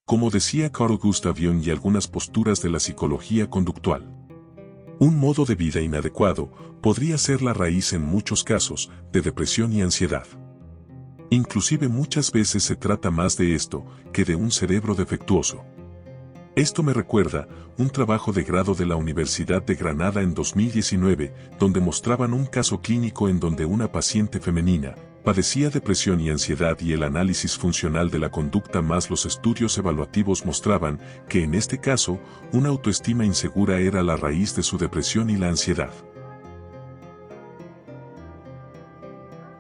como decía Carl Gustav Jung, y algunas posturas de la psicología conductual. Un modo de vida inadecuado podría ser la raíz en muchos casos de depresión y ansiedad. Inclusive muchas veces se trata más de esto que de un cerebro defectuoso. Esto me recuerda un trabajo de grado de la Universidad de Granada en 2019, donde mostraban un caso clínico en donde una paciente femenina padecía depresión y ansiedad, y el análisis funcional de la conducta más los estudios evaluativos mostraban que en este caso, una autoestima insegura era la raíz de su depresión y la ansiedad.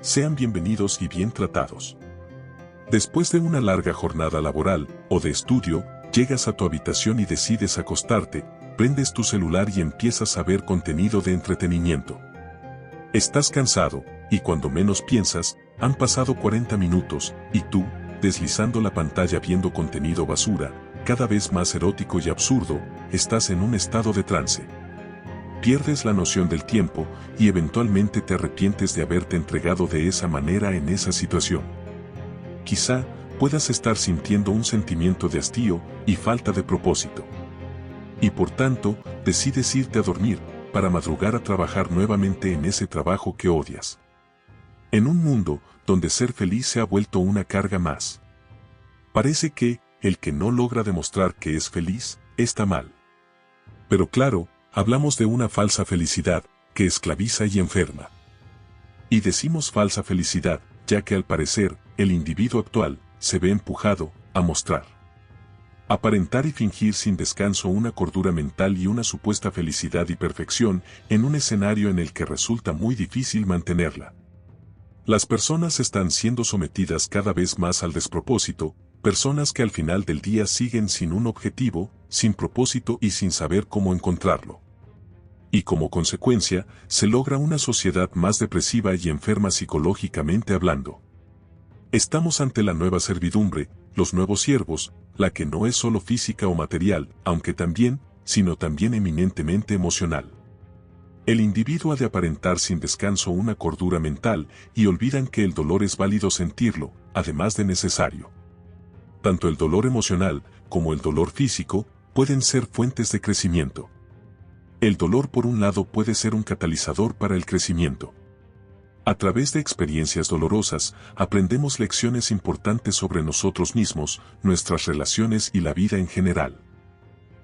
Sean bienvenidos y bien tratados. Después de una larga jornada laboral o de estudio, llegas a tu habitación y decides acostarte, prendes tu celular y empiezas a ver contenido de entretenimiento. Estás cansado, y cuando menos piensas, han pasado 40 minutos, y tú, deslizando la pantalla viendo contenido basura, cada vez más erótico y absurdo, estás en un estado de trance. Pierdes la noción del tiempo, y eventualmente te arrepientes de haberte entregado de esa manera en esa situación. Quizá puedas estar sintiendo un sentimiento de hastío y falta de propósito. Y por tanto, decides irte a dormir, para madrugar a trabajar nuevamente en ese trabajo que odias. En un mundo donde ser feliz se ha vuelto una carga más. Parece que, el que no logra demostrar que es feliz, está mal. Pero claro, hablamos de una falsa felicidad, que esclaviza y enferma. Y decimos falsa felicidad, ya que al parecer, el individuo actual, se ve empujado a mostrar, aparentar y fingir sin descanso una cordura mental y una supuesta felicidad y perfección en un escenario en el que resulta muy difícil mantenerla. Las personas están siendo sometidas cada vez más al despropósito, personas que al final del día siguen sin un objetivo, sin propósito y sin saber cómo encontrarlo. Y como consecuencia, se logra una sociedad más depresiva y enferma psicológicamente hablando. Estamos ante la nueva servidumbre, los nuevos siervos, la que no es solo física o material, aunque también, sino también eminentemente emocional. El individuo ha de aparentar sin descanso una cordura mental, y olvidan que el dolor es válido sentirlo, además de necesario. Tanto el dolor emocional, como el dolor físico, pueden ser fuentes de crecimiento. El dolor por un lado puede ser un catalizador para el crecimiento. A través de experiencias dolorosas, aprendemos lecciones importantes sobre nosotros mismos, nuestras relaciones y la vida en general.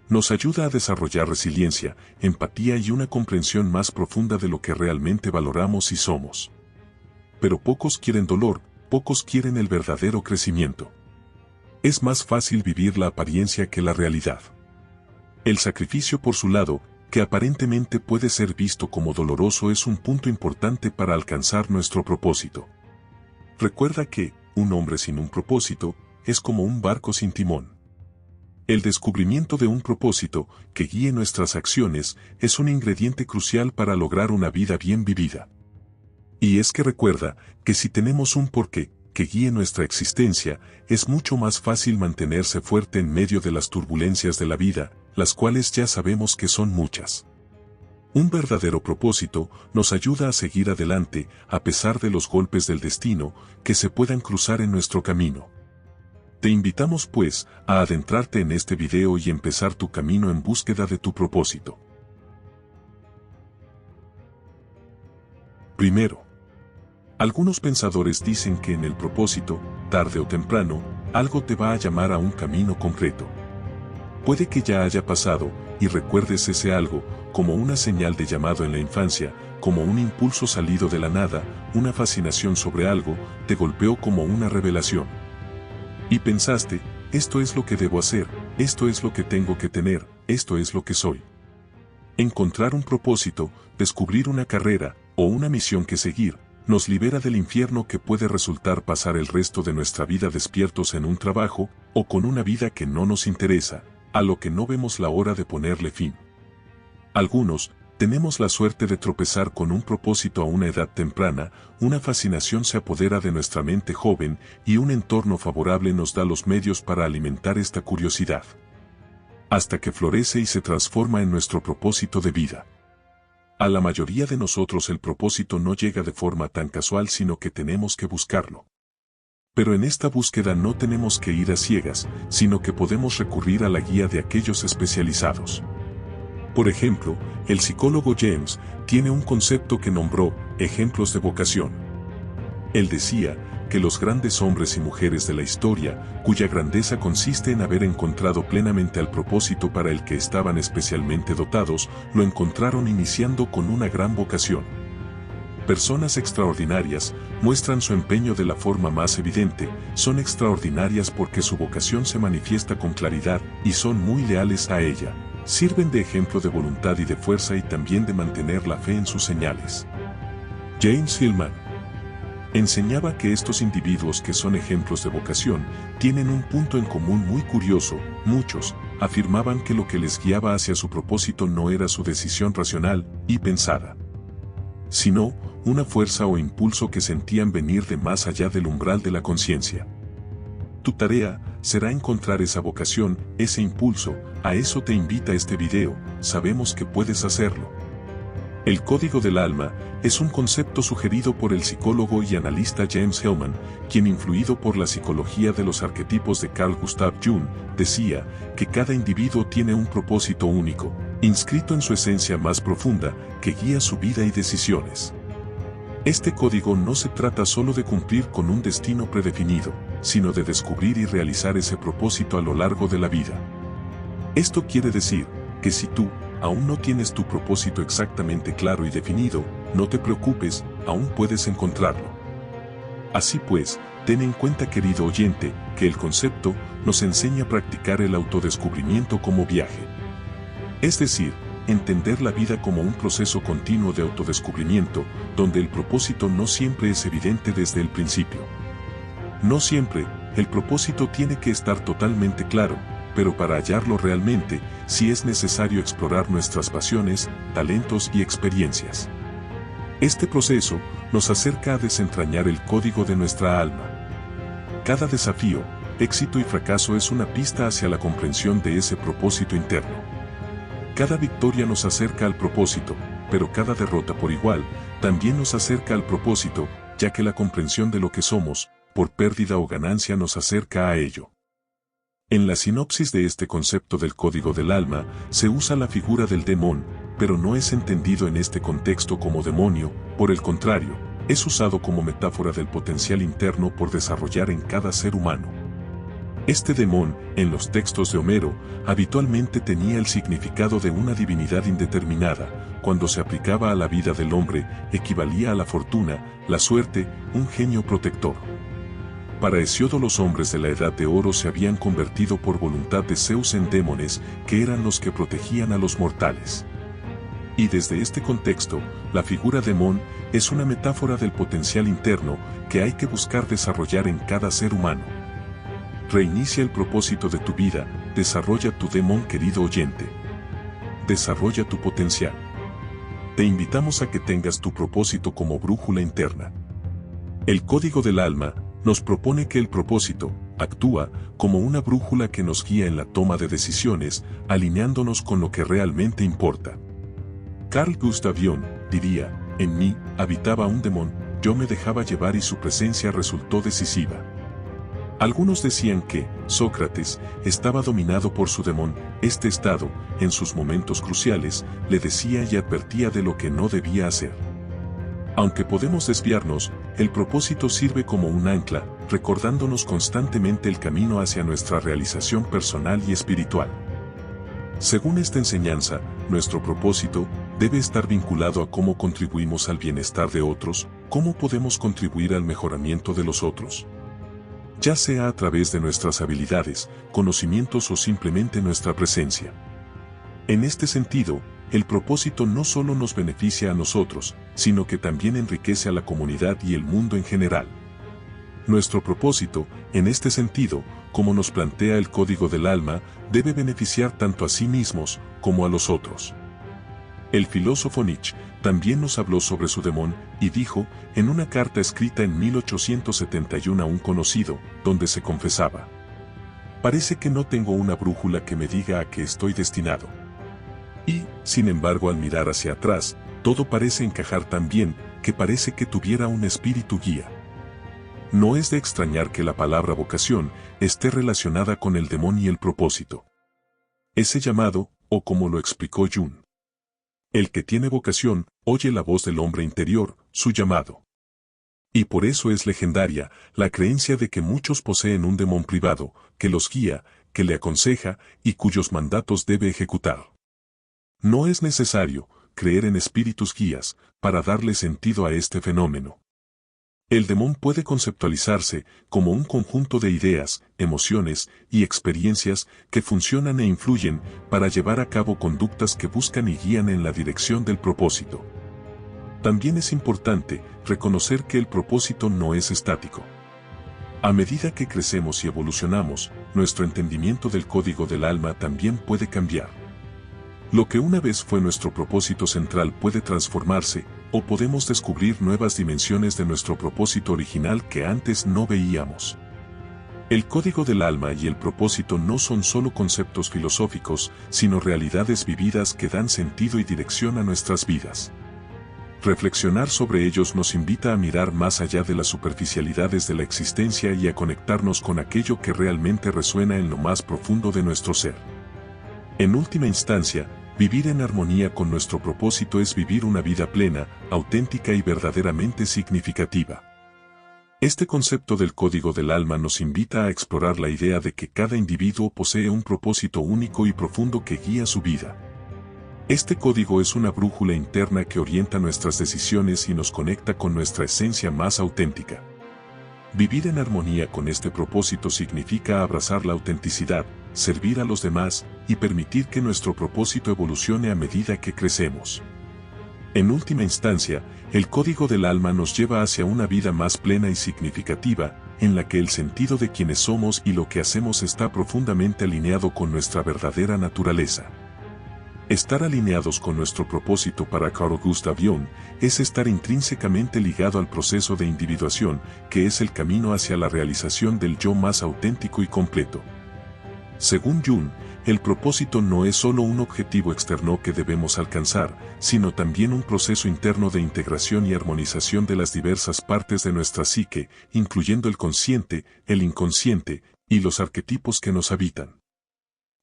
Nos ayuda a desarrollar resiliencia, empatía y una comprensión más profunda de lo que realmente valoramos y somos. Pero pocos quieren dolor, pocos quieren el verdadero crecimiento. Es más fácil vivir la apariencia que la realidad. El sacrificio por su lado, que aparentemente puede ser visto como doloroso, es un punto importante para alcanzar nuestro propósito. Recuerda que, un hombre sin un propósito, es como un barco sin timón. El descubrimiento de un propósito, que guíe nuestras acciones, es un ingrediente crucial para lograr una vida bien vivida. Y es que recuerda, que si tenemos un porqué, que guíe nuestra existencia, es mucho más fácil mantenerse fuerte en medio de las turbulencias de la vida, las cuales ya sabemos que son muchas. Un verdadero propósito nos ayuda a seguir adelante a pesar de los golpes del destino que se puedan cruzar en nuestro camino. Te invitamos pues a adentrarte en este video y empezar tu camino en búsqueda de tu propósito. Primero, algunos pensadores dicen que en el propósito, tarde o temprano, algo te va a llamar a un camino concreto. Puede que ya haya pasado, y recuerdes ese algo, como una señal de llamado en la infancia, como un impulso salido de la nada, una fascinación sobre algo, te golpeó como una revelación. Y pensaste, esto es lo que debo hacer, esto es lo que tengo que tener, esto es lo que soy. Encontrar un propósito, descubrir una carrera, o una misión que seguir, nos libera del infierno que puede resultar pasar el resto de nuestra vida despiertos en un trabajo, o con una vida que no nos interesa, a lo que no vemos la hora de ponerle fin. Algunos, tenemos la suerte de tropezar con un propósito a una edad temprana, una fascinación se apodera de nuestra mente joven, y un entorno favorable nos da los medios para alimentar esta curiosidad. Hasta que florece y se transforma en nuestro propósito de vida. A la mayoría de nosotros el propósito no llega de forma tan casual, sino que tenemos que buscarlo. Pero en esta búsqueda no tenemos que ir a ciegas, sino que podemos recurrir a la guía de aquellos especializados. Por ejemplo, el psicólogo James tiene un concepto que nombró ejemplos de vocación. Él decía que los grandes hombres y mujeres de la historia, cuya grandeza consiste en haber encontrado plenamente al propósito para el que estaban especialmente dotados, lo encontraron iniciando con una gran vocación. Personas extraordinarias muestran su empeño de la forma más evidente, son extraordinarias porque su vocación se manifiesta con claridad y son muy leales a ella. Sirven de ejemplo de voluntad y de fuerza y también de mantener la fe en sus señales. James Hillman enseñaba que estos individuos que son ejemplos de vocación tienen un punto en común muy curioso. Muchos afirmaban que lo que les guiaba hacia su propósito no era su decisión racional y pensada, sino una fuerza o impulso que sentían venir de más allá del umbral de la conciencia. Tu tarea será encontrar esa vocación, ese impulso. A eso te invita este video. Sabemos que puedes hacerlo. El código del alma es un concepto sugerido por el psicólogo y analista James Hillman, quien, influido por la psicología de los arquetipos de Carl Gustav Jung, decía que cada individuo tiene un propósito único, inscrito en su esencia más profunda, que guía su vida y decisiones. Este código no se trata solo de cumplir con un destino predefinido, sino de descubrir y realizar ese propósito a lo largo de la vida. Esto quiere decir que si tú aún no tienes tu propósito exactamente claro y definido, no te preocupes, aún puedes encontrarlo. Así pues, ten en cuenta, querido oyente, que el concepto nos enseña a practicar el autodescubrimiento como viaje. Es decir, entender la vida como un proceso continuo de autodescubrimiento, donde el propósito no siempre es evidente desde el principio. No siempre, el propósito tiene que estar totalmente claro, pero para hallarlo realmente, sí es necesario explorar nuestras pasiones, talentos y experiencias. Este proceso nos acerca a desentrañar el código de nuestra alma. Cada desafío, éxito y fracaso es una pista hacia la comprensión de ese propósito interno. Cada victoria nos acerca al propósito, pero cada derrota por igual, también nos acerca al propósito, ya que la comprensión de lo que somos, por pérdida o ganancia, nos acerca a ello. En la sinopsis de este concepto del código del alma, se usa la figura del demonio, pero no es entendido en este contexto como demonio, por el contrario, es usado como metáfora del potencial interno por desarrollar en cada ser humano. Este demonio, en los textos de Homero, habitualmente tenía el significado de una divinidad indeterminada. Cuando se aplicaba a la vida del hombre, equivalía a la fortuna, la suerte, un genio protector. Para Hesíodo, los hombres de la Edad de Oro se habían convertido por voluntad de Zeus en demones, que eran los que protegían a los mortales. Y desde este contexto, la figura demon es una metáfora del potencial interno que hay que buscar desarrollar en cada ser humano. Reinicia el propósito de tu vida, desarrolla tu demon, querido oyente. Desarrolla tu potencial. Te invitamos a que tengas tu propósito como brújula interna. El código del alma nos propone que el propósito actúa como una brújula que nos guía en la toma de decisiones, alineándonos con lo que realmente importa. Carl Gustav Jung diría: en mí habitaba un demonio, yo me dejaba llevar y su presencia resultó decisiva. Algunos decían que Sócrates estaba dominado por su demonio. Este estado, en sus momentos cruciales, le decía y advertía de lo que no debía hacer. Aunque podemos desviarnos, el propósito sirve como un ancla, recordándonos constantemente el camino hacia nuestra realización personal y espiritual. Según esta enseñanza, nuestro propósito debe estar vinculado a cómo contribuimos al bienestar de otros, cómo podemos contribuir al mejoramiento de los otros, ya sea a través de nuestras habilidades, conocimientos o simplemente nuestra presencia. En este sentido, el propósito no solo nos beneficia a nosotros, sino que también enriquece a la comunidad y el mundo en general. Nuestro propósito, en este sentido, como nos plantea el código del alma, debe beneficiar tanto a sí mismos como a los otros. El filósofo Nietzsche también nos habló sobre su demonio y dijo, en una carta escrita en 1871 a un conocido, donde se confesaba: parece que no tengo una brújula que me diga a qué estoy destinado. Y, sin embargo, al mirar hacia atrás, todo parece encajar tan bien, que parece que tuviera un espíritu guía. No es de extrañar que la palabra vocación esté relacionada con el demonio y el propósito. Ese llamado, o como lo explicó Jung, el que tiene vocación, oye la voz del hombre interior, su llamado. Y por eso es legendaria la creencia de que muchos poseen un demonio privado, que los guía, que le aconseja y cuyos mandatos debe ejecutar. No es necesario creer en espíritus guías para darle sentido a este fenómeno. El demonio puede conceptualizarse como un conjunto de ideas, emociones y experiencias que funcionan e influyen para llevar a cabo conductas que buscan y guían en la dirección del propósito. También es importante reconocer que el propósito no es estático. A medida que crecemos y evolucionamos, nuestro entendimiento del código del alma también puede cambiar. Lo que una vez fue nuestro propósito central puede transformarse, o podemos descubrir nuevas dimensiones de nuestro propósito original que antes no veíamos. El código del alma y el propósito no son solo conceptos filosóficos, sino realidades vividas que dan sentido y dirección a nuestras vidas. Reflexionar sobre ellos nos invita a mirar más allá de las superficialidades de la existencia y a conectarnos con aquello que realmente resuena en lo más profundo de nuestro ser. En última instancia, vivir en armonía con nuestro propósito es vivir una vida plena, auténtica y verdaderamente significativa. Este concepto del código del alma nos invita a explorar la idea de que cada individuo posee un propósito único y profundo que guía su vida. Este código es una brújula interna que orienta nuestras decisiones y nos conecta con nuestra esencia más auténtica. Vivir en armonía con este propósito significa abrazar la autenticidad, servir a los demás y permitir que nuestro propósito evolucione a medida que crecemos. En última instancia, el código del alma nos lleva hacia una vida más plena y significativa, en la que el sentido de quienes somos y lo que hacemos está profundamente alineado con nuestra verdadera naturaleza. Estar alineados con nuestro propósito para Carl Gustav Jung es estar intrínsecamente ligado al proceso de individuación, que es el camino hacia la realización del yo más auténtico y completo. Según Jung, el propósito no es solo un objetivo externo que debemos alcanzar, sino también un proceso interno de integración y armonización de las diversas partes de nuestra psique, incluyendo el consciente, el inconsciente y los arquetipos que nos habitan.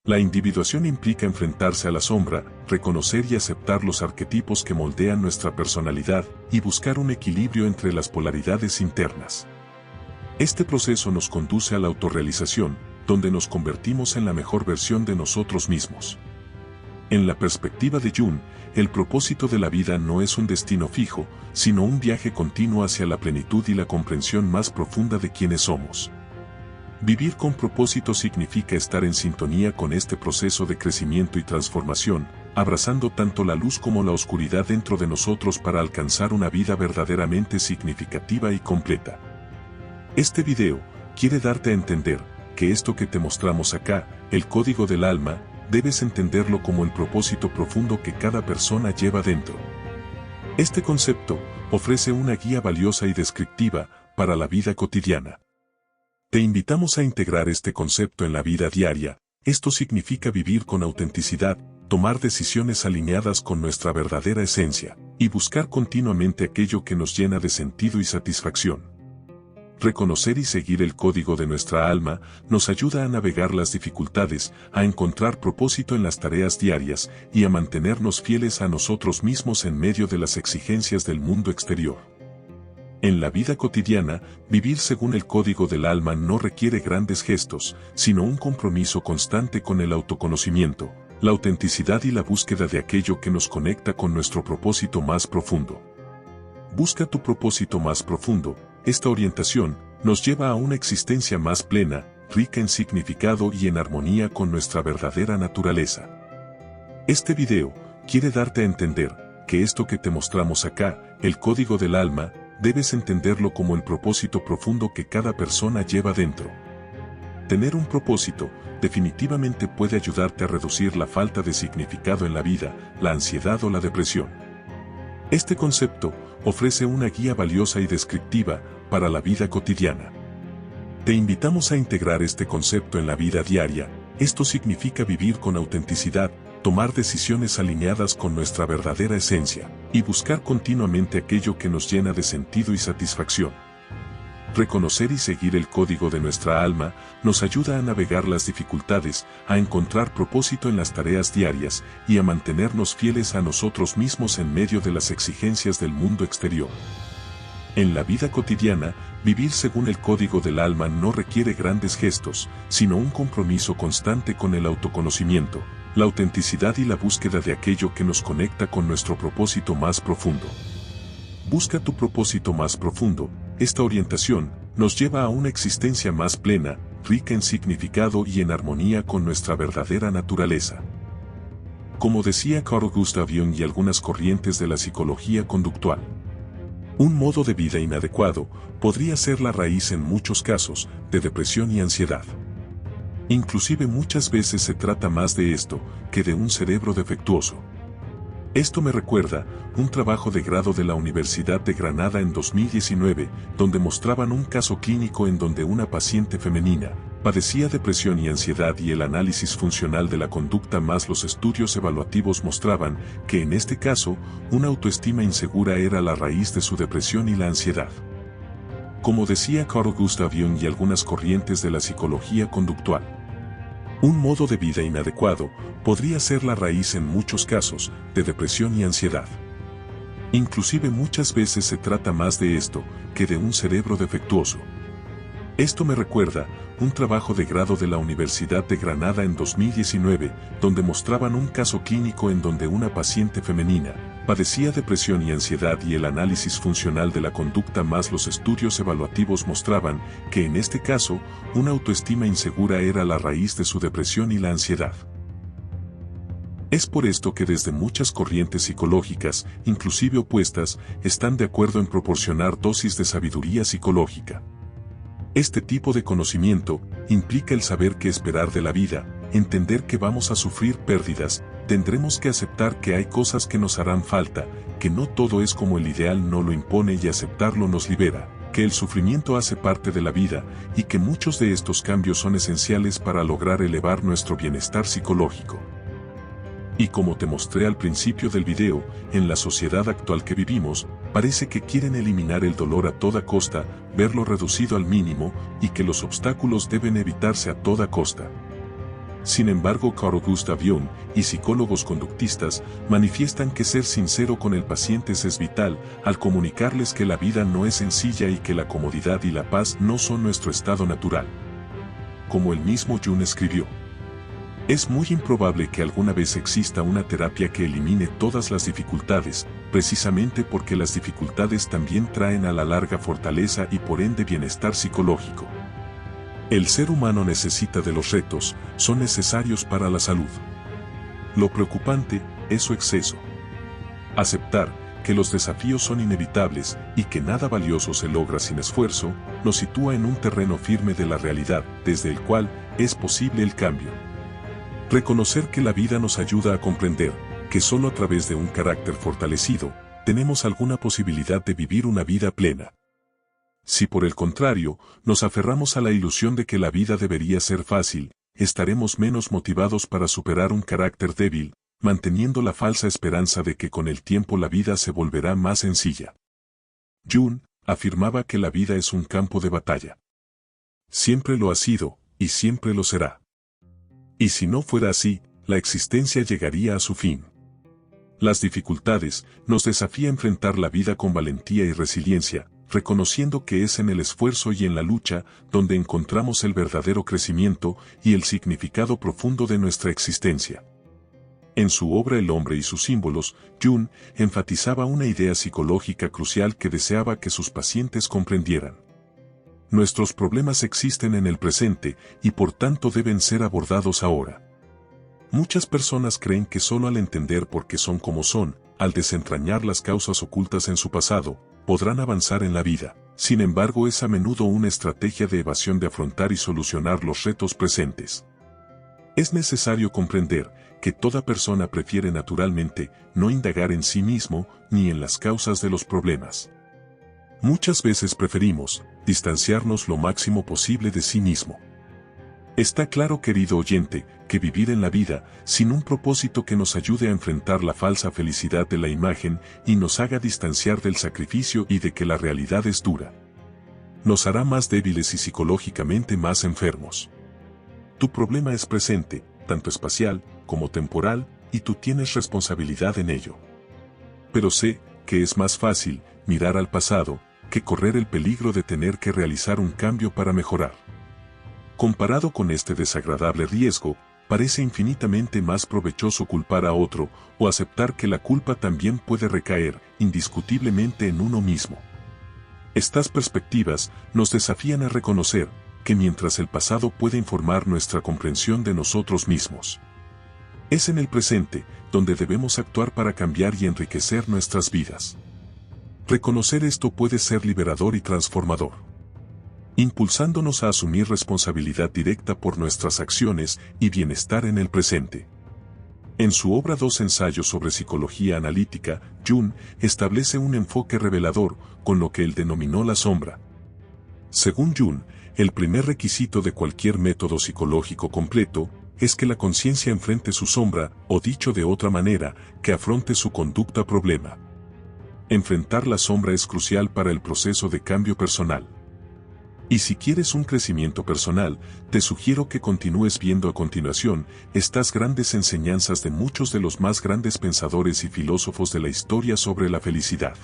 La individuación implica enfrentarse a la sombra, reconocer y aceptar los arquetipos que moldean nuestra personalidad y buscar un equilibrio entre las polaridades internas. Este proceso nos conduce a la autorrealización, donde nos convertimos en la mejor versión de nosotros mismos. En la perspectiva de Jung, el propósito de la vida no es un destino fijo, sino un viaje continuo hacia la plenitud y la comprensión más profunda de quienes somos. Vivir con propósito significa estar en sintonía con este proceso de crecimiento y transformación, abrazando tanto la luz como la oscuridad dentro de nosotros para alcanzar una vida verdaderamente significativa y completa. Este video quiere darte a entender que esto que te mostramos acá, el código del alma, debes entenderlo como el propósito profundo que cada persona lleva dentro. Este concepto ofrece una guía valiosa y descriptiva para la vida cotidiana. Te invitamos a integrar este concepto en la vida diaria. Esto significa vivir con autenticidad, tomar decisiones alineadas con nuestra verdadera esencia, y buscar continuamente aquello que nos llena de sentido y satisfacción. Reconocer y seguir el código de nuestra alma nos ayuda a navegar las dificultades, a encontrar propósito en las tareas diarias y a mantenernos fieles a nosotros mismos en medio de las exigencias del mundo exterior. En la vida cotidiana, vivir según el código del alma no requiere grandes gestos, sino un compromiso constante con el autoconocimiento, la autenticidad y la búsqueda de aquello que nos conecta con nuestro propósito más profundo. Busca tu propósito más profundo. Esta orientación nos lleva a una existencia más plena, rica en significado y en armonía con nuestra verdadera naturaleza. Este video quiere darte a entender que esto que te mostramos acá, el código del alma, debes entenderlo como el propósito profundo que cada persona lleva dentro. Tener un propósito definitivamente puede ayudarte a reducir la falta de significado en la vida, la ansiedad o la depresión. Este concepto ofrece una guía valiosa y descriptiva para la vida cotidiana. Te invitamos a integrar este concepto en la vida diaria. Esto significa vivir con autenticidad, tomar decisiones alineadas con nuestra verdadera esencia, y buscar continuamente aquello que nos llena de sentido y satisfacción. Reconocer y seguir el código de nuestra alma nos ayuda a navegar las dificultades, a encontrar propósito en las tareas diarias y a mantenernos fieles a nosotros mismos en medio de las exigencias del mundo exterior. En la vida cotidiana, vivir según el código del alma no requiere grandes gestos, sino un compromiso constante con el autoconocimiento, la autenticidad y la búsqueda de aquello que nos conecta con nuestro propósito más profundo. Busca tu propósito más profundo. Esta orientación nos lleva a una existencia más plena, rica en significado y en armonía con nuestra verdadera naturaleza. Como decía Carl Gustav Jung y algunas corrientes de la psicología conductual, un modo de vida inadecuado podría ser la raíz en muchos casos de depresión y ansiedad. Inclusive muchas veces se trata más de esto que de un cerebro defectuoso. Esto me recuerda un trabajo de grado de la Universidad de Granada en 2019, donde mostraban un caso clínico en donde una paciente femenina padecía depresión y ansiedad y el análisis funcional de la conducta más los estudios evaluativos mostraban que en este caso, una autoestima insegura era la raíz de su depresión y la ansiedad. Como decía Carl Gustav Jung y algunas corrientes de la psicología conductual, un modo de vida inadecuado podría ser la raíz en muchos casos de depresión y ansiedad. Inclusive muchas veces se trata más de esto que de un cerebro defectuoso. Esto me recuerda un trabajo de grado de la Universidad de Granada en 2019, donde mostraban un caso clínico en donde una paciente femenina padecía depresión y ansiedad y el análisis funcional de la conducta más los estudios evaluativos mostraban que en este caso, una autoestima insegura era la raíz de su depresión y la ansiedad. Es por esto que desde muchas corrientes psicológicas, inclusive opuestas, están de acuerdo en proporcionar dosis de sabiduría psicológica. Este tipo de conocimiento implica el saber qué esperar de la vida, entender que vamos a sufrir pérdidas, tendremos que aceptar que hay cosas que nos harán falta, que no todo es como el ideal no lo impone y aceptarlo nos libera, que el sufrimiento hace parte de la vida y que muchos de estos cambios son esenciales para lograr elevar nuestro bienestar psicológico. Y como te mostré al principio del video, en la sociedad actual que vivimos, parece que quieren eliminar el dolor a toda costa, verlo reducido al mínimo, y que los obstáculos deben evitarse a toda costa. Sin embargo, Carl Gustav Jung y psicólogos conductistas manifiestan que ser sincero con el paciente es vital, al comunicarles que la vida no es sencilla y que la comodidad y la paz no son nuestro estado natural. Como el mismo Jung escribió, es muy improbable que alguna vez exista una terapia que elimine todas las dificultades, precisamente porque las dificultades también traen a la larga fortaleza y por ende bienestar psicológico. El ser humano necesita de los retos, son necesarios para la salud. Lo preocupante es su exceso. Aceptar que los desafíos son inevitables y que nada valioso se logra sin esfuerzo, nos sitúa en un terreno firme de la realidad, desde el cual es posible el cambio. Reconocer que la vida nos ayuda a comprender que solo a través de un carácter fortalecido, tenemos alguna posibilidad de vivir una vida plena. Si por el contrario, nos aferramos a la ilusión de que la vida debería ser fácil, estaremos menos motivados para superar un carácter débil, manteniendo la falsa esperanza de que con el tiempo la vida se volverá más sencilla. Jung afirmaba que la vida es un campo de batalla. Siempre lo ha sido, y siempre lo será. Y si no fuera así, la existencia llegaría a su fin. Las dificultades nos desafía a enfrentar la vida con valentía y resiliencia, reconociendo que es en el esfuerzo y en la lucha donde encontramos el verdadero crecimiento y el significado profundo de nuestra existencia. En su obra El hombre y sus símbolos, Jung enfatizaba una idea psicológica crucial que deseaba que sus pacientes comprendieran. Nuestros problemas existen en el presente y por tanto deben ser abordados ahora. Muchas personas creen que solo al entender por qué son como son, al desentrañar las causas ocultas en su pasado, podrán avanzar en la vida. Sin embargo, es a menudo una estrategia de evasión de afrontar y solucionar los retos presentes. Es necesario comprender que toda persona prefiere naturalmente no indagar en sí mismo ni en las causas de los problemas. Muchas veces preferimos distanciarnos lo máximo posible de sí mismo. Está claro, querido oyente, que vivir en la vida sin un propósito que nos ayude a enfrentar la falsa felicidad de la imagen y nos haga distanciar del sacrificio y de que la realidad es dura. nos hará más débiles y psicológicamente más enfermos. Tu problema es presente, tanto espacial como temporal, y tú tienes responsabilidad en ello. Pero sé que es más fácil mirar al pasado que correr el peligro de tener que realizar un cambio para mejorar. Comparado con este desagradable riesgo, parece infinitamente más provechoso culpar a otro o aceptar que la culpa también puede recaer indiscutiblemente en uno mismo. Estas perspectivas nos desafían a reconocer que mientras el pasado puede informar nuestra comprensión de nosotros mismos, es en el presente donde debemos actuar para cambiar y enriquecer nuestras vidas. Reconocer esto puede ser liberador y transformador, impulsándonos a asumir responsabilidad directa por nuestras acciones y bienestar en el presente. En su obra Dos ensayos sobre psicología analítica, Jung establece un enfoque revelador con lo que él denominó la sombra. Según Jung, el primer requisito de cualquier método psicológico completo es que la conciencia enfrente su sombra, o dicho de otra manera, que afronte su conducta problema. Enfrentar la sombra es crucial para el proceso de cambio personal. Y si quieres un crecimiento personal, te sugiero que continúes viendo a continuación estas grandes enseñanzas de muchos de los más grandes pensadores y filósofos de la historia sobre la felicidad.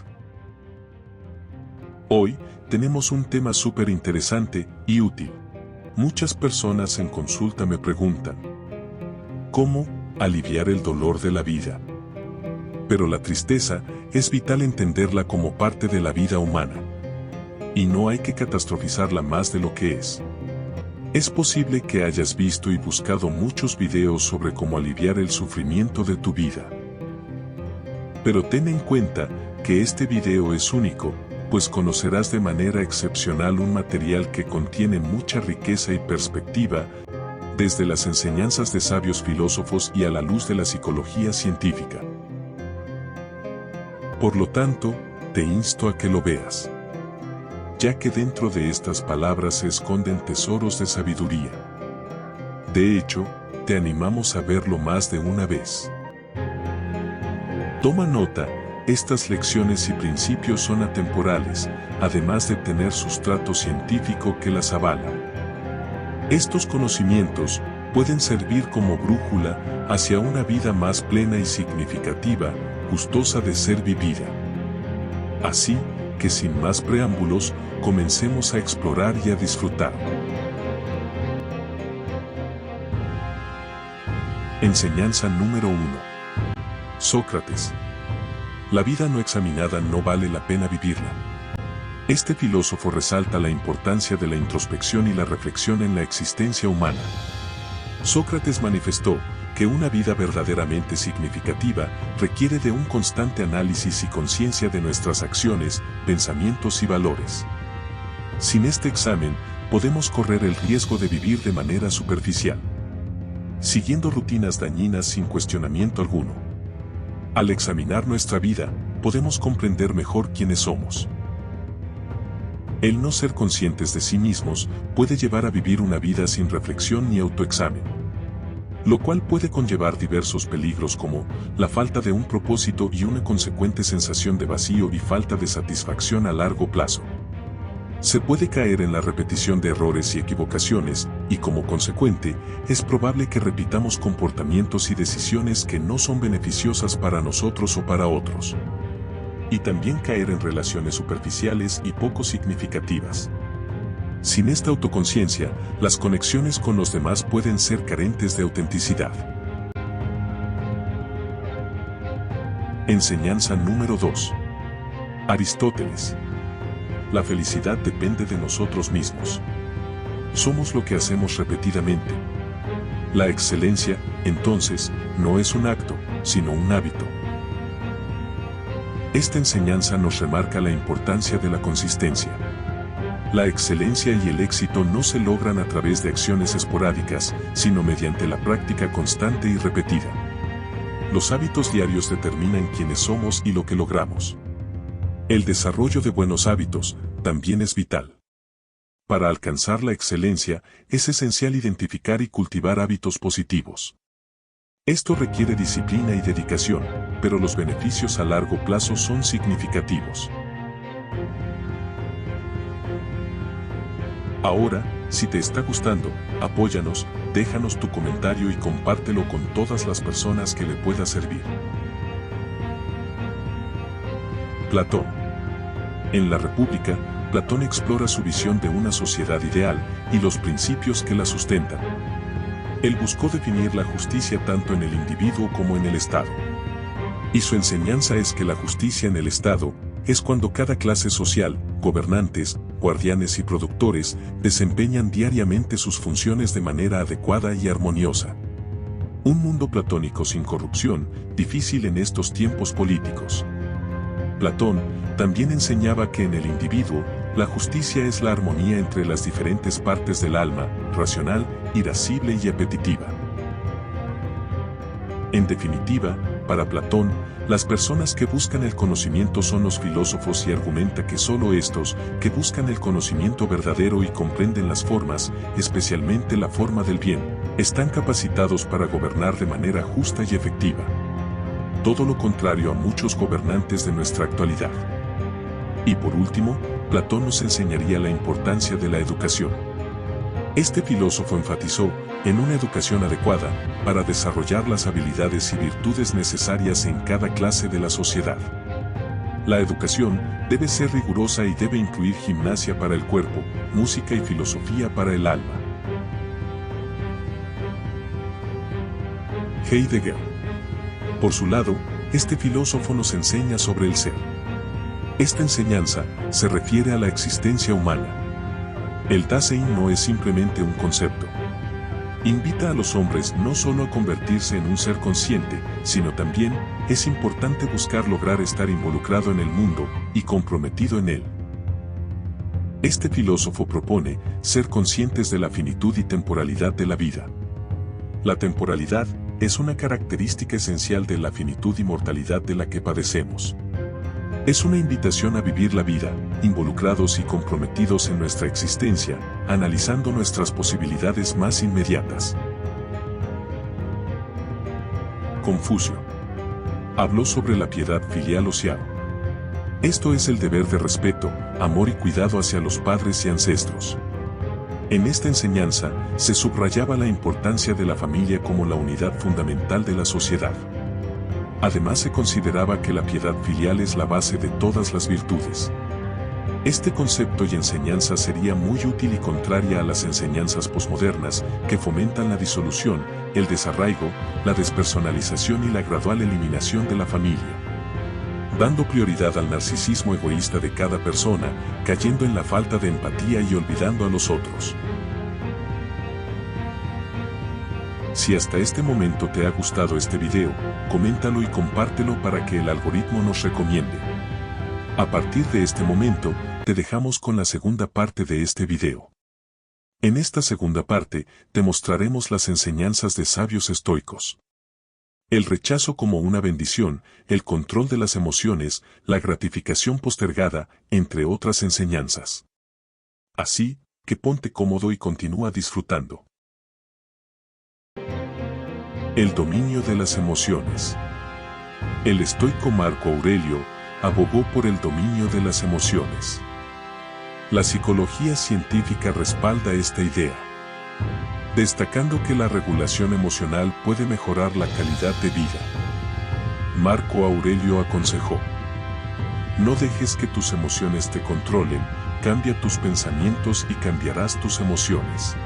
Hoy, tenemos un tema súper interesante y útil. Muchas personas en consulta me preguntan, ¿cómo aliviar el dolor de la vida? Pero la tristeza es vital entenderla como parte de la vida humana. Y no hay que catastrofizarla más de lo que es. Es posible que hayas visto y buscado muchos videos sobre cómo aliviar el sufrimiento de tu vida. Pero ten en cuenta que este video es único, pues conocerás de manera excepcional un material que contiene mucha riqueza y perspectiva, desde las enseñanzas de sabios filósofos y a la luz de la psicología científica. Por lo tanto, te insto a que lo veas, ya que dentro de estas palabras se esconden tesoros de sabiduría. De hecho, te animamos a verlo más de una vez. Toma nota, estas lecciones y principios son atemporales, además de tener sustrato científico que las avala. Estos conocimientos pueden servir como brújula hacia una vida más plena y significativa, gustosa de ser vivida. Así que sin más preámbulos, comencemos a explorar y a disfrutar. Enseñanza número 1. Sócrates. La vida no examinada no vale la pena vivirla. Este filósofo resalta la importancia de la introspección y la reflexión en la existencia humana. Sócrates manifestó que una vida verdaderamente significativa requiere de un constante análisis y conciencia de nuestras acciones, pensamientos y valores. Sin este examen, podemos correr el riesgo de vivir de manera superficial, siguiendo rutinas dañinas sin cuestionamiento alguno. Al examinar nuestra vida, podemos comprender mejor quiénes somos. El no ser conscientes de sí mismos puede llevar a vivir una vida sin reflexión ni autoexamen, lo cual puede conllevar diversos peligros como la falta de un propósito y una consecuente sensación de vacío y falta de satisfacción a largo plazo. Se puede caer en la repetición de errores y equivocaciones, y como consecuente, es probable que repitamos comportamientos y decisiones que no son beneficiosas para nosotros o para otros. Y también caer en relaciones superficiales y poco significativas. Sin esta autoconciencia, las conexiones con los demás pueden ser carentes de autenticidad. Enseñanza número 2. Aristóteles. La felicidad depende de nosotros mismos. Somos lo que hacemos repetidamente. La excelencia, entonces, no es un acto, sino un hábito. Esta enseñanza nos remarca la importancia de la consistencia. La excelencia y el éxito no se logran a través de acciones esporádicas, sino mediante la práctica constante y repetida. Los hábitos diarios determinan quiénes somos y lo que logramos. El desarrollo de buenos hábitos también es vital. Para alcanzar la excelencia, es esencial identificar y cultivar hábitos positivos. Esto requiere disciplina y dedicación, pero los beneficios a largo plazo son significativos. Ahora, si te está gustando, apóyanos, déjanos tu comentario y compártelo con todas las personas que le pueda servir. Platón. En la República, Platón explora su visión de una sociedad ideal y los principios que la sustentan. Él buscó definir la justicia tanto en el individuo como en el Estado. Y su enseñanza es que la justicia en el Estado es cuando cada clase social, gobernantes, guardianes y productores, desempeñan diariamente sus funciones de manera adecuada y armoniosa. Un mundo platónico sin corrupción, difícil en estos tiempos políticos. Platón también enseñaba que en el individuo, la justicia es la armonía entre las diferentes partes del alma, racional, irascible y apetitiva. En definitiva, para Platón, las personas que buscan el conocimiento son los filósofos y argumenta que solo estos, que buscan el conocimiento verdadero y comprenden las formas, especialmente la forma del bien, están capacitados para gobernar de manera justa y efectiva. Todo lo contrario a muchos gobernantes de nuestra actualidad. Y por último, Platón nos enseñaría la importancia de la educación. Este filósofo enfatizó en una educación adecuada para desarrollar las habilidades y virtudes necesarias en cada clase de la sociedad. La educación debe ser rigurosa y debe incluir gimnasia para el cuerpo, música y filosofía para el alma. Heidegger. Por su lado, este filósofo nos enseña sobre el ser. Esta enseñanza se refiere a la existencia humana. El Dasein no es simplemente un concepto. Invita a los hombres no solo a convertirse en un ser consciente, sino también es importante buscar lograr estar involucrado en el mundo y comprometido en él. Este filósofo propone ser conscientes de la finitud y temporalidad de la vida. La temporalidad es una característica esencial de la finitud y mortalidad de la que padecemos. Es una invitación a vivir la vida, involucrados y comprometidos en nuestra existencia, analizando nuestras posibilidades más inmediatas. Confucio. Habló sobre la piedad filial o xiao. Esto es el deber de respeto, amor y cuidado hacia los padres y ancestros. En esta enseñanza, se subrayaba la importancia de la familia como la unidad fundamental de la sociedad. Además se consideraba que la piedad filial es la base de todas las virtudes. Este concepto y enseñanza sería muy útil y contraria a las enseñanzas posmodernas que fomentan la disolución, el desarraigo, la despersonalización y la gradual eliminación de la familia. Dando prioridad al narcisismo egoísta de cada persona, cayendo en la falta de empatía y olvidando a los otros. Si hasta este momento te ha gustado este video, coméntalo y compártelo para que el algoritmo nos recomiende. A partir de este momento, te dejamos con la segunda parte de este video. En esta segunda parte, te mostraremos las enseñanzas de sabios estoicos. El rechazo como una bendición, el control de las emociones, la gratificación postergada, entre otras enseñanzas. Así que ponte cómodo y continúa disfrutando. El dominio de las emociones. El estoico Marco Aurelio abogó por el dominio de las emociones. La psicología científica respalda esta idea, destacando que la regulación emocional puede mejorar la calidad de vida. Marco Aurelio aconsejó: no dejes que tus emociones te controlen, cambia tus pensamientos y cambiarás tus emociones.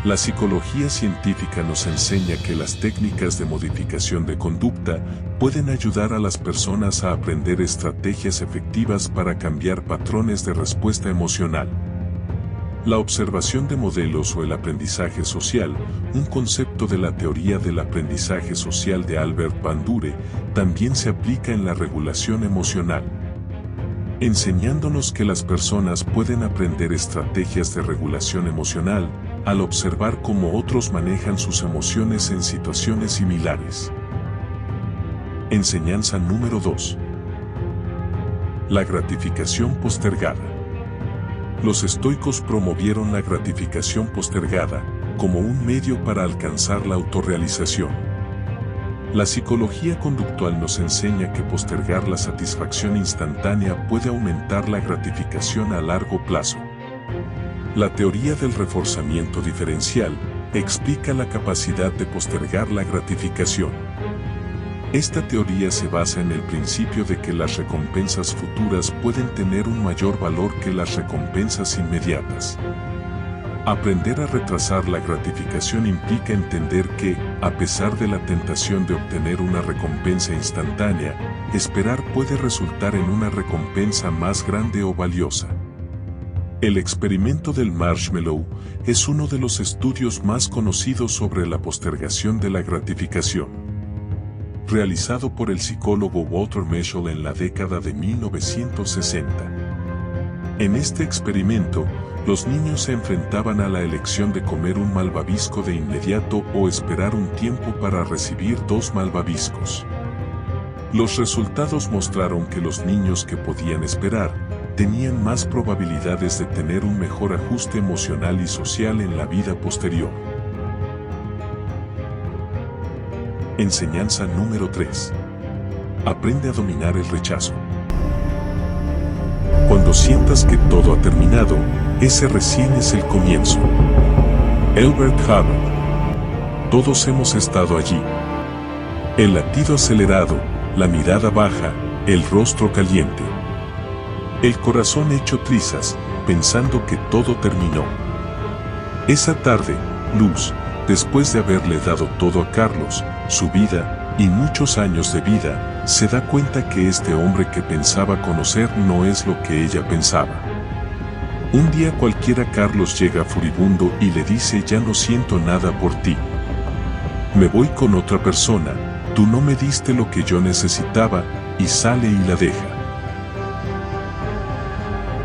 La psicología científica nos enseña que las técnicas de modificación de conducta pueden ayudar a las personas a aprender estrategias efectivas para cambiar patrones de respuesta emocional. La observación de modelos o el aprendizaje social, un concepto de la teoría del aprendizaje social de Albert Bandura, también se aplica en la regulación emocional, enseñándonos que las personas pueden aprender estrategias de regulación emocional al observar cómo otros manejan sus emociones en situaciones similares. Enseñanza número 2. La gratificación postergada. Los estoicos promovieron la gratificación postergada como un medio para alcanzar la autorrealización. La psicología conductual nos enseña que postergar la satisfacción instantánea puede aumentar la gratificación a largo plazo. La teoría del reforzamiento diferencial explica la capacidad de postergar la gratificación. Esta teoría se basa en el principio de que las recompensas futuras pueden tener un mayor valor que las recompensas inmediatas. Aprender a retrasar la gratificación implica entender que, a pesar de la tentación de obtener una recompensa instantánea, esperar puede resultar en una recompensa más grande o valiosa. El experimento del marshmallow es uno de los estudios más conocidos sobre la postergación de la gratificación. Realizado por el psicólogo Walter Mischel en la década de 1960. En este experimento, los niños se enfrentaban a la elección de comer un malvavisco de inmediato o esperar un tiempo para recibir 2 malvaviscos. Los resultados mostraron que los niños que podían esperar tenían más probabilidades de tener un mejor ajuste emocional y social en la vida posterior. Enseñanza número 3. Aprende a dominar el rechazo. Cuando sientas que todo ha terminado, ese recién es el comienzo. Elbert Hubbard. Todos hemos estado allí. El latido acelerado, la mirada baja, el rostro caliente. El corazón hecho trizas, pensando que todo terminó. Esa tarde, Luz, después de haberle dado todo a Carlos, su vida y muchos años de vida, se da cuenta que este hombre que pensaba conocer no es lo que ella pensaba. Un día cualquiera Carlos llega furibundo y le dice: ya no siento nada por ti. Me voy con otra persona, tú no me diste lo que yo necesitaba, y sale y la deja.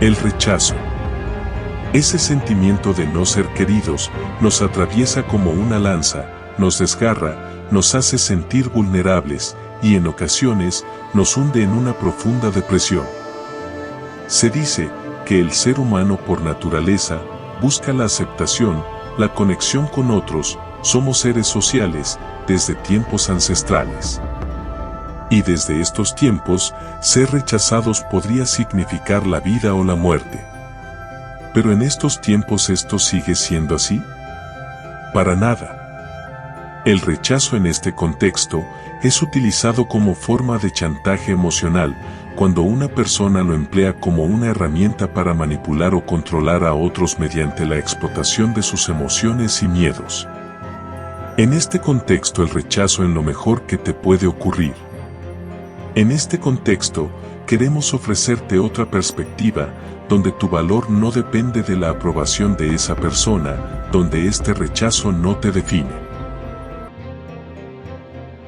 El rechazo. Ese sentimiento de no ser queridos nos atraviesa como una lanza, nos desgarra, nos hace sentir vulnerables y en ocasiones nos hunde en una profunda depresión. Se dice que el ser humano por naturaleza busca la aceptación, la conexión con otros, somos seres sociales desde tiempos ancestrales. Y desde estos tiempos, ser rechazados podría significar la vida o la muerte. Pero en estos tiempos ¿esto sigue siendo así? Para nada. El rechazo en este contexto es utilizado como forma de chantaje emocional cuando una persona lo emplea como una herramienta para manipular o controlar a otros mediante la explotación de sus emociones y miedos. En este contexto el rechazo es lo mejor que te puede ocurrir. En este contexto, queremos ofrecerte otra perspectiva, donde tu valor no depende de la aprobación de esa persona, donde este rechazo no te define.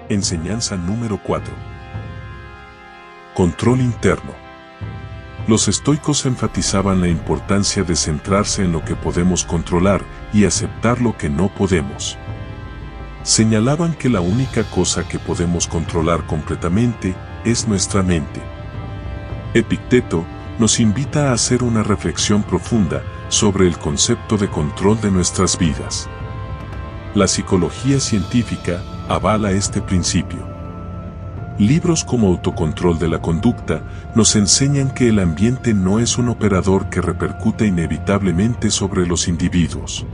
Enseñanza número 4. Control interno. Los estoicos enfatizaban la importancia de centrarse en lo que podemos controlar y aceptar lo que no podemos. Señalaban que la única cosa que podemos controlar completamente es nuestra mente. Epicteto nos invita a hacer una reflexión profunda sobre el concepto de control de nuestras vidas. La psicología científica avala este principio. Libros como Autocontrol de la Conducta nos enseñan que el ambiente no es un operador que repercute inevitablemente sobre los individuos.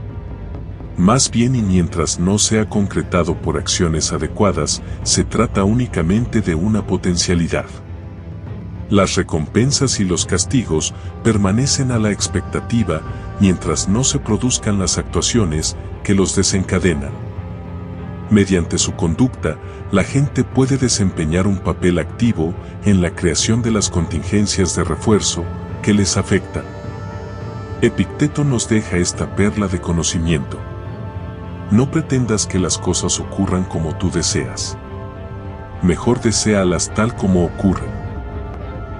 Más bien, y mientras no sea concretado por acciones adecuadas, se trata únicamente de una potencialidad. Las recompensas y los castigos permanecen a la expectativa mientras no se produzcan las actuaciones que los desencadenan. Mediante su conducta, la gente puede desempeñar un papel activo en la creación de las contingencias de refuerzo que les afectan. Epicteto nos deja esta perla de conocimiento. No pretendas que las cosas ocurran como tú deseas. Mejor deséalas tal como ocurren.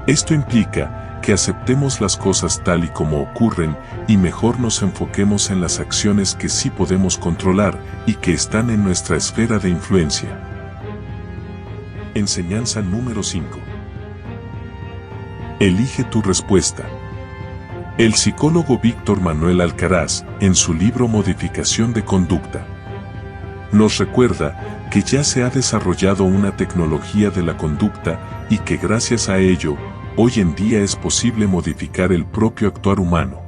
Esto implica que aceptemos las cosas tal y como ocurren y mejor nos enfoquemos en las acciones que sí podemos controlar y que están en nuestra esfera de influencia. Enseñanza número 5. Elige tu respuesta. El psicólogo Víctor Manuel Alcaraz, en su libro Modificación de Conducta, nos recuerda que ya se ha desarrollado una tecnología de la conducta y que gracias a ello, hoy en día es posible modificar el propio actuar humano.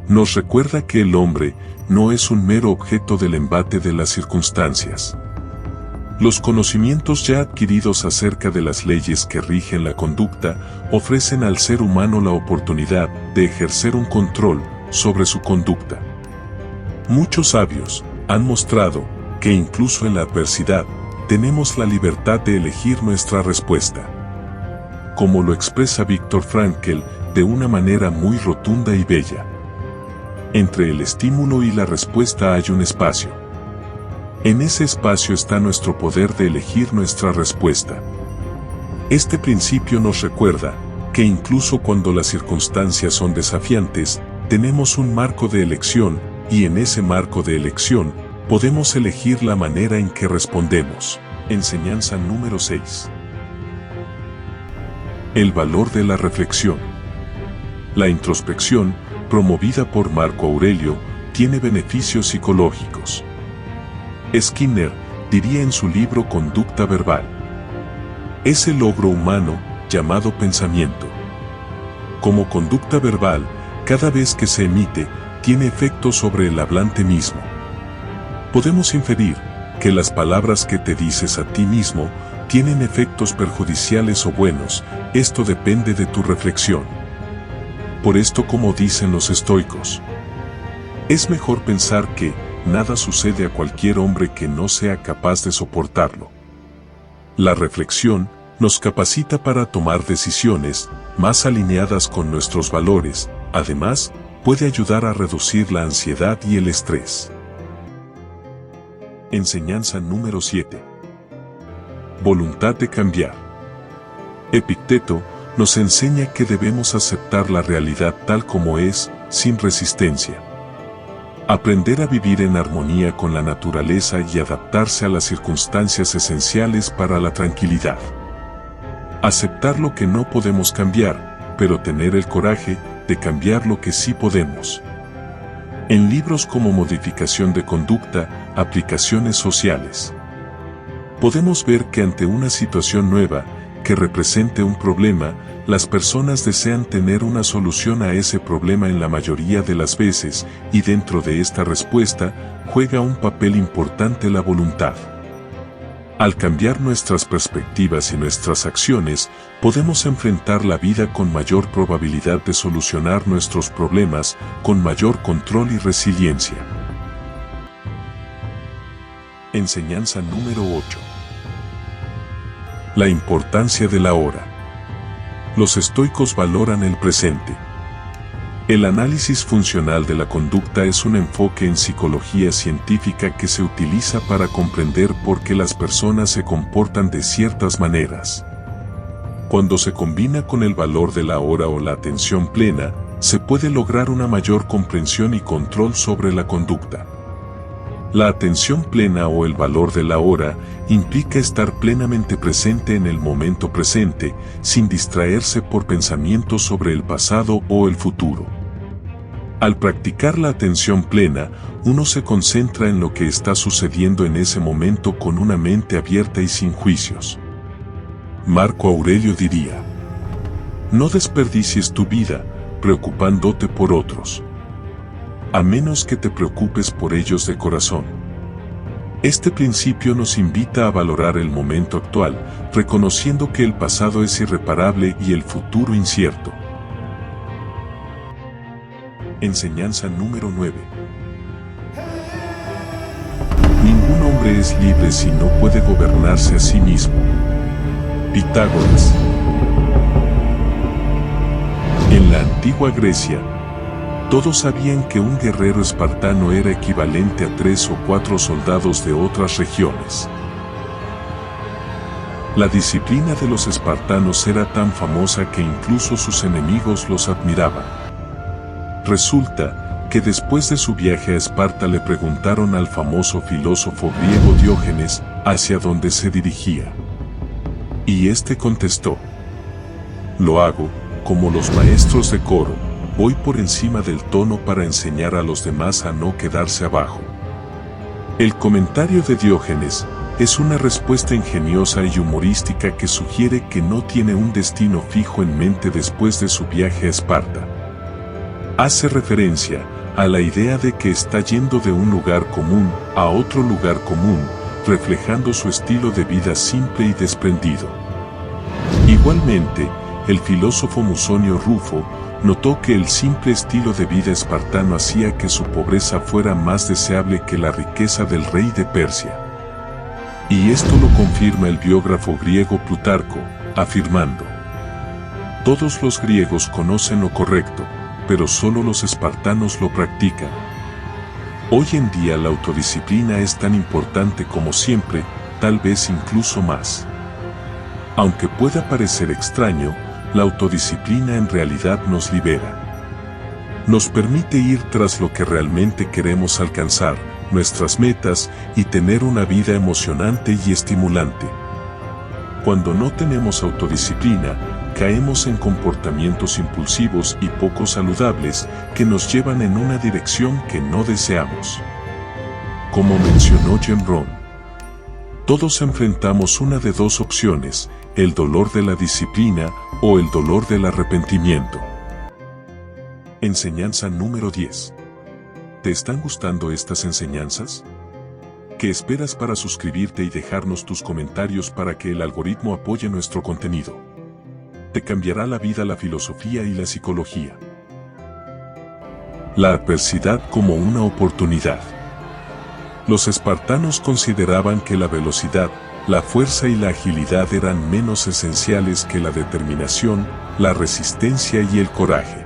nos recuerda que el hombre no es un mero objeto del embate de las circunstancias. Los conocimientos ya adquiridos acerca de las leyes que rigen la conducta ofrecen al ser humano la oportunidad de ejercer un control sobre su conducta. Muchos sabios han mostrado que incluso en la adversidad tenemos la libertad de elegir nuestra respuesta. Como lo expresa Viktor Frankl de una manera muy rotunda y bella. Entre el estímulo y la respuesta hay un espacio. En ese espacio está nuestro poder de elegir nuestra respuesta. Este principio nos recuerda que incluso cuando las circunstancias son desafiantes, tenemos un marco de elección y en ese marco de elección podemos elegir la manera en que respondemos. Enseñanza número 6. El valor de la reflexión. La introspección, promovida por Marco Aurelio, tiene beneficios psicológicos. Skinner diría en su libro Conducta Verbal: es el logro humano llamado pensamiento. Como conducta verbal, cada vez que se emite, tiene efecto sobre el hablante mismo. Podemos inferir que las palabras que te dices a ti mismo tienen efectos perjudiciales o buenos, esto depende de tu reflexión. Por esto, como dicen los estoicos, es mejor pensar que nada sucede a cualquier hombre que no sea capaz de soportarlo. La reflexión nos capacita para tomar decisiones más alineadas con nuestros valores, además, puede ayudar a reducir la ansiedad y el estrés. Enseñanza número 7. Voluntad de cambiar. Epicteto nos enseña que debemos aceptar la realidad tal como es, sin resistencia. Aprender a vivir en armonía con la naturaleza y adaptarse a las circunstancias esenciales para la tranquilidad. Aceptar lo que no podemos cambiar, pero tener el coraje de cambiar lo que sí podemos. En libros como Modificación de Conducta, Aplicaciones Sociales, podemos ver que ante una situación nueva, que represente un problema, las personas desean tener una solución a ese problema en la mayoría de las veces, y dentro de esta respuesta, juega un papel importante la voluntad. Al cambiar nuestras perspectivas y nuestras acciones, podemos enfrentar la vida con mayor probabilidad de solucionar nuestros problemas, con mayor control y resiliencia. Enseñanza número 8. La importancia de la hora. Los estoicos valoran el presente. El análisis funcional de la conducta es un enfoque en psicología científica que se utiliza para comprender por qué las personas se comportan de ciertas maneras. Cuando se combina con el valor de la hora o la atención plena, se puede lograr una mayor comprensión y control sobre la conducta. La atención plena o el valor de la hora implica estar plenamente presente en el momento presente, sin distraerse por pensamientos sobre el pasado o el futuro. Al practicar la atención plena, uno se concentra en lo que está sucediendo en ese momento con una mente abierta y sin juicios. Marco Aurelio diría: no desperdicies tu vida preocupándote por otros, a menos que te preocupes por ellos de corazón. Este principio nos invita a valorar el momento actual, reconociendo que el pasado es irreparable y el futuro incierto. Enseñanza número 9. Ningún hombre es libre si no puede gobernarse a sí mismo. Pitágoras. En la antigua Grecia, todos sabían que un guerrero espartano era equivalente a 3 o 4 soldados de otras regiones. La disciplina de los espartanos era tan famosa que incluso sus enemigos los admiraban. Resulta que después de su viaje a Esparta le preguntaron al famoso filósofo griego Diógenes hacia dónde se dirigía. Y este contestó: lo hago, como los maestros de coro, voy por encima del tono para enseñar a los demás a no quedarse abajo. El comentario de Diógenes es una respuesta ingeniosa y humorística que sugiere que no tiene un destino fijo en mente después de su viaje a Esparta. Hace referencia a la idea de que está yendo de un lugar común a otro lugar común, reflejando su estilo de vida simple y desprendido. Igualmente, el filósofo Musonio Rufo notó que el simple estilo de vida espartano hacía que su pobreza fuera más deseable que la riqueza del rey de Persia. Y esto lo confirma el biógrafo griego Plutarco, afirmando: todos los griegos conocen lo correcto, pero solo los espartanos lo practican. Hoy en día la autodisciplina es tan importante como siempre, tal vez incluso más. Aunque pueda parecer extraño, la autodisciplina en realidad nos libera. Nos permite ir tras lo que realmente queremos alcanzar, nuestras metas, y tener una vida emocionante y estimulante. Cuando no tenemos autodisciplina, caemos en comportamientos impulsivos y poco saludables que nos llevan en una dirección que no deseamos. Como mencionó Jim Rohn, todos enfrentamos una de dos opciones: el dolor de la disciplina o el dolor del arrepentimiento. Enseñanza número 10. ¿Te están gustando estas enseñanzas? ¿Qué esperas para suscribirte y dejarnos tus comentarios para que el algoritmo apoye nuestro contenido? Te cambiará la vida la filosofía y la psicología. La adversidad como una oportunidad. Los espartanos consideraban que la velocidad, la fuerza y la agilidad eran menos esenciales que la determinación, la resistencia y el coraje.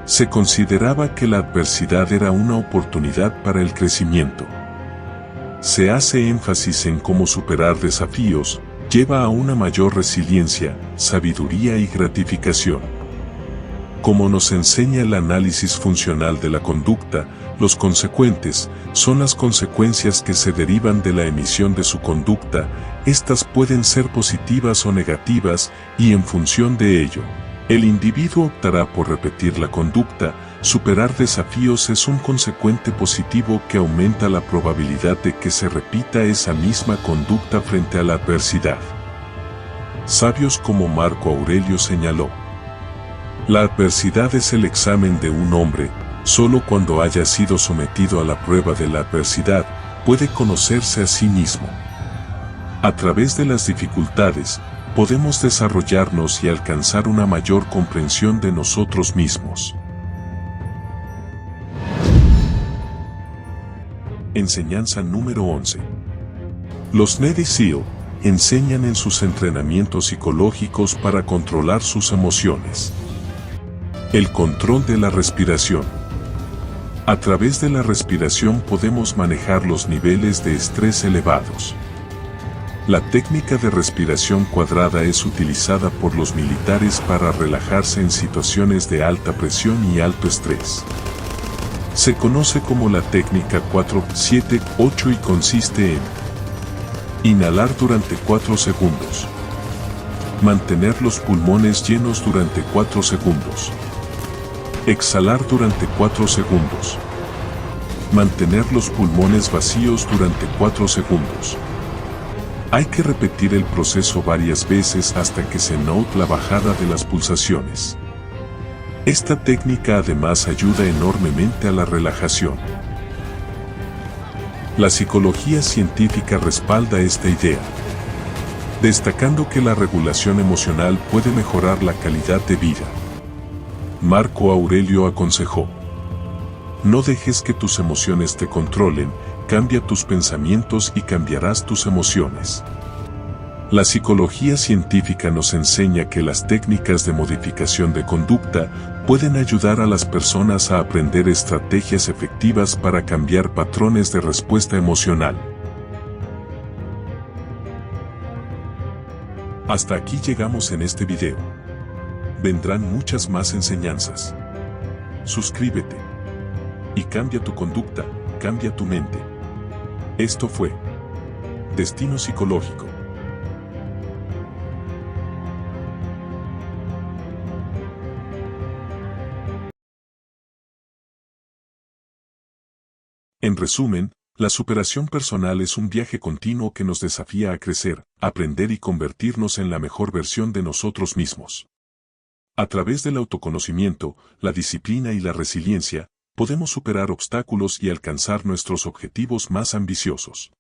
Se consideraba que la adversidad era una oportunidad para el crecimiento. Se hace énfasis en cómo superar desafíos lleva a una mayor resiliencia, sabiduría y gratificación. Como nos enseña el análisis funcional de la conducta, los consecuentes son las consecuencias que se derivan de la emisión de su conducta. Estas pueden ser positivas o negativas, y en función de ello, el individuo optará por repetir la conducta. Superar desafíos es un consecuente positivo que aumenta la probabilidad de que se repita esa misma conducta frente a la adversidad. Sabios como Marco Aurelio señaló: la adversidad es el examen de un hombre. Solo cuando haya sido sometido a la prueba de la adversidad, puede conocerse a sí mismo. A través de las dificultades, podemos desarrollarnos y alcanzar una mayor comprensión de nosotros mismos. Enseñanza número 11. Los Navy SEAL enseñan en sus entrenamientos psicológicos para controlar sus emociones. El control de la respiración. A través de la respiración podemos manejar los niveles de estrés elevados. La técnica de respiración cuadrada es utilizada por los militares para relajarse en situaciones de alta presión y alto estrés. Se conoce como la técnica 4-7-8 y consiste en: inhalar durante 4 segundos. Mantener los pulmones llenos durante 4 segundos. Exhalar durante 4 segundos. Mantener los pulmones vacíos durante 4 segundos. Hay que repetir el proceso varias veces hasta que se note la bajada de las pulsaciones. Esta técnica además ayuda enormemente a la relajación. La psicología científica respalda esta idea, destacando que la regulación emocional puede mejorar la calidad de vida. Marco Aurelio aconsejó: no dejes que tus emociones te controlen, cambia tus pensamientos y cambiarás tus emociones. La psicología científica nos enseña que las técnicas de modificación de conducta pueden ayudar a las personas a aprender estrategias efectivas para cambiar patrones de respuesta emocional. Hasta aquí llegamos en este video. Vendrán muchas más enseñanzas. Suscríbete y cambia tu conducta, cambia tu mente. Esto fue Destino Psicológico. En resumen, la superación personal es un viaje continuo que nos desafía a crecer, aprender y convertirnos en la mejor versión de nosotros mismos. A través del autoconocimiento, la disciplina y la resiliencia, podemos superar obstáculos y alcanzar nuestros objetivos más ambiciosos.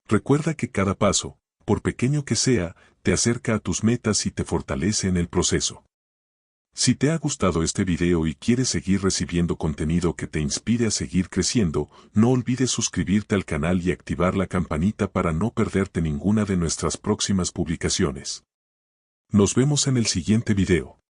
Recuerda que cada paso, por pequeño que sea, te acerca a tus metas y te fortalece en el proceso. Si te ha gustado este video y quieres seguir recibiendo contenido que te inspire a seguir creciendo, no olvides suscribirte al canal y activar la campanita para no perderte ninguna de nuestras próximas publicaciones. Nos vemos en el siguiente video.